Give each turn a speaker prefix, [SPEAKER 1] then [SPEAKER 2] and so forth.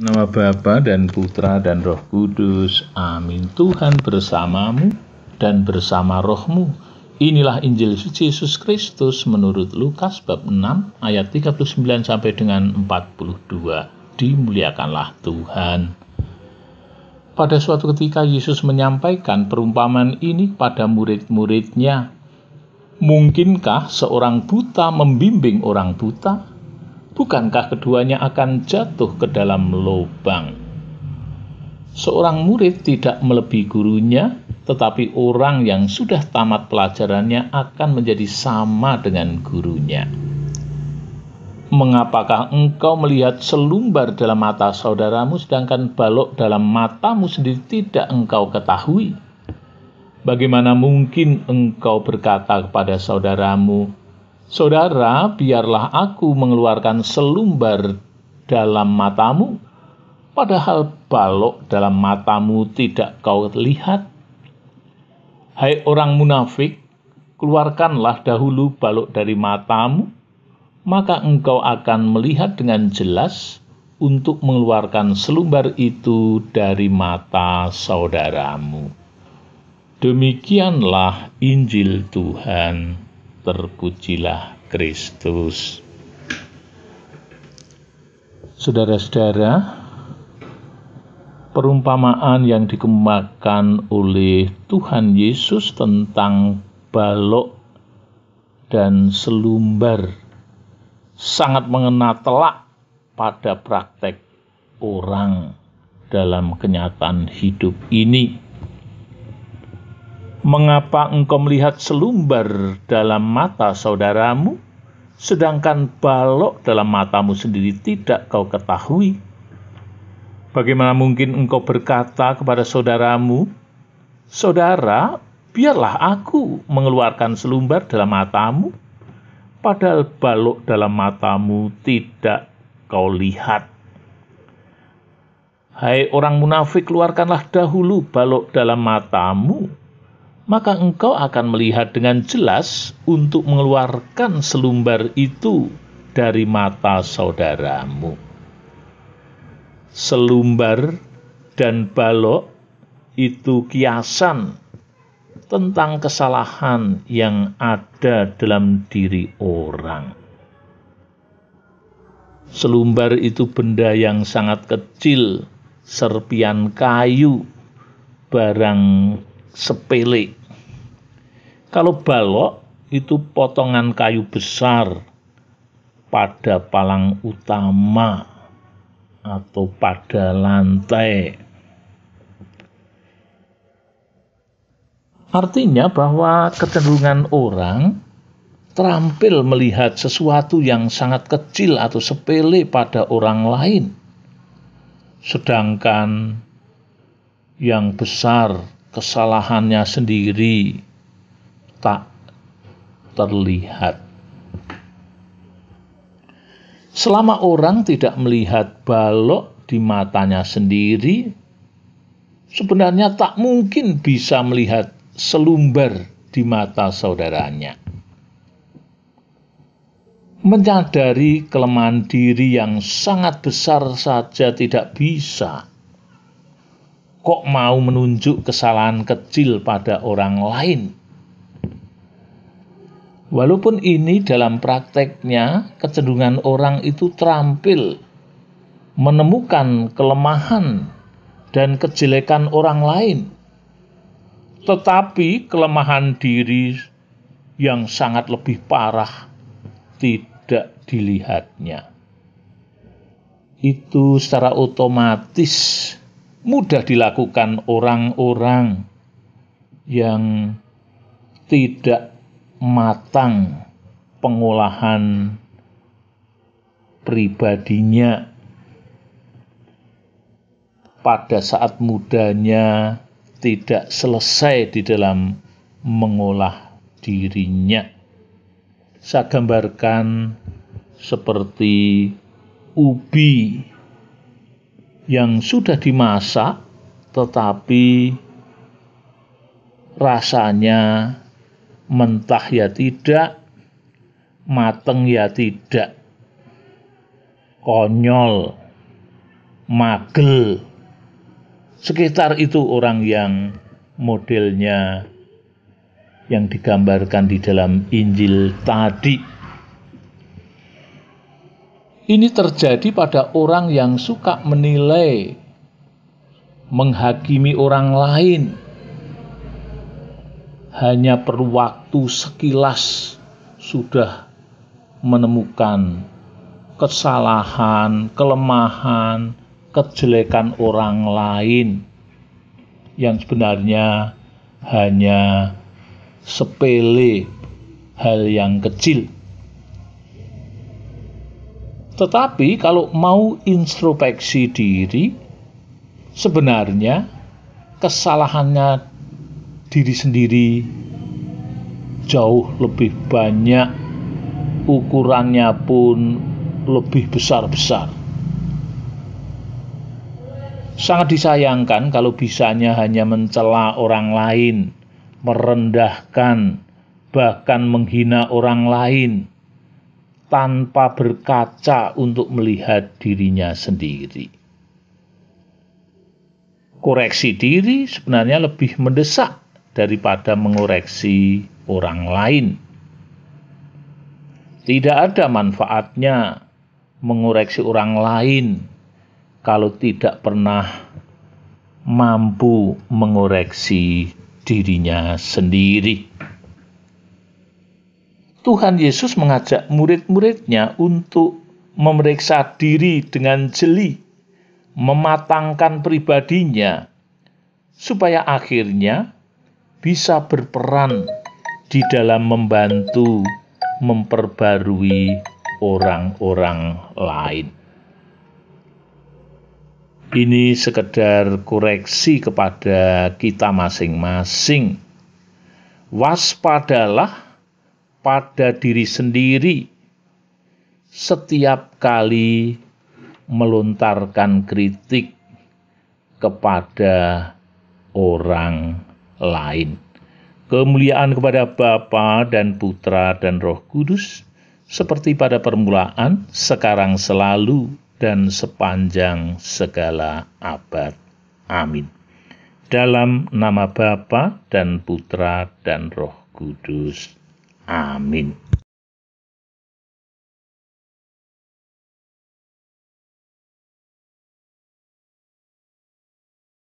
[SPEAKER 1] Nama Bapa dan Putra dan Roh Kudus. Amin. Tuhan bersamamu dan bersama rohmu. Inilah Injil suci Yesus Kristus menurut Lukas bab 6 ayat 39 sampai dengan 42. Dimuliakanlah Tuhan. Pada suatu ketika Yesus menyampaikan perumpamaan ini pada murid-muridnya. Mungkinkah seorang buta membimbing orang buta? Bukankah keduanya akan jatuh ke dalam lubang? Seorang murid tidak melebihi gurunya, tetapi orang yang sudah tamat pelajarannya akan menjadi sama dengan gurunya. Mengapakah engkau melihat selumbar dalam mata saudaramu, sedangkan balok dalam matamu sendiri tidak engkau ketahui? Bagaimana mungkin engkau berkata kepada saudaramu, "Saudara, biarlah aku mengeluarkan selumbar dalam matamu," padahal balok dalam matamu tidak kau lihat? Hai orang munafik, keluarkanlah dahulu balok dari matamu, maka engkau akan melihat dengan jelas untuk mengeluarkan selumbar itu dari mata saudaramu. Demikianlah Injil Tuhan. Terpujilah Kristus. Saudara-saudara, perumpamaan yang dikemukakan oleh Tuhan Yesus tentang balok dan selumbar sangat mengena telak pada praktek orang dalam kenyataan hidup ini. Mengapa engkau melihat selumbar dalam mata saudaramu, sedangkan balok dalam matamu sendiri tidak kau ketahui? Bagaimana mungkin engkau berkata kepada saudaramu, "Saudara, biarlah aku mengeluarkan selumbar dalam matamu," padahal balok dalam matamu tidak kau lihat? Hai orang munafik, keluarkanlah dahulu balok dalam matamu, maka engkau akan melihat dengan jelas untuk mengeluarkan selumbar itu dari mata saudaramu. Selumbar dan balok itu kiasan tentang kesalahan yang ada dalam diri orang. Selumbar itu benda yang sangat kecil, serpian kayu, barang sepele. Kalau balok itu potongan kayu besar pada palang utama atau pada lantai. Artinya bahwa kecenderungan orang terampil melihat sesuatu yang sangat kecil atau sepele pada orang lain, sedangkan yang besar, kesalahannya sendiri, tak terlihat. Selama orang tidak melihat balok di matanya sendiri, sebenarnya tak mungkin bisa melihat selumbar di mata saudaranya. Menyadari kelemahan diri yang sangat besar saja tidak bisa, kok mau menunjuk kesalahan kecil pada orang lain? Walaupun ini dalam prakteknya kecenderungan orang itu terampil menemukan kelemahan dan kejelekan orang lain, tetapi kelemahan diri yang sangat lebih parah tidak dilihatnya. Itu secara otomatis mudah dilakukan orang-orang yang tidak matang pengolahan pribadinya pada saat mudanya, tidak selesai di dalam mengolah dirinya. Saya gambarkan seperti ubi yang sudah dimasak tetapi rasanya mentah ya tidak, mateng ya tidak, konyol, magel. Sekitar itu orang yang modelnya yang digambarkan di dalam Injil tadi. Ini terjadi pada orang yang suka menilai, menghakimi orang lain. Hanya perlu waktu sekilas sudah menemukan kesalahan, kelemahan, kejelekan orang lain yang sebenarnya hanya sepele, hal yang kecil. Tetapi kalau mau introspeksi diri, sebenarnya kesalahannya diri sendiri jauh lebih banyak, ukurannya pun lebih besar-besar. Sangat disayangkan kalau bisanya hanya mencela orang lain, merendahkan, bahkan menghina orang lain, tanpa berkaca untuk melihat dirinya sendiri. Koreksi diri sebenarnya lebih mendesak daripada mengoreksi orang lain. Tidak ada manfaatnya mengoreksi orang lain kalau tidak pernah mampu mengoreksi dirinya sendiri. Tuhan Yesus mengajak murid-muridnya untuk memeriksa diri dengan jeli, mematangkan pribadinya, supaya akhirnya bisa berperan di dalam membantu memperbarui orang-orang lain. Ini sekedar koreksi kepada kita masing-masing. Waspadalah pada diri sendiri setiap kali melontarkan kritik kepada orang lain. Kemuliaan kepada Bapa dan Putra dan Roh Kudus, seperti pada permulaan, sekarang, selalu, dan sepanjang segala abad. Amin. Dalam nama Bapa dan Putra dan Roh Kudus. Amin.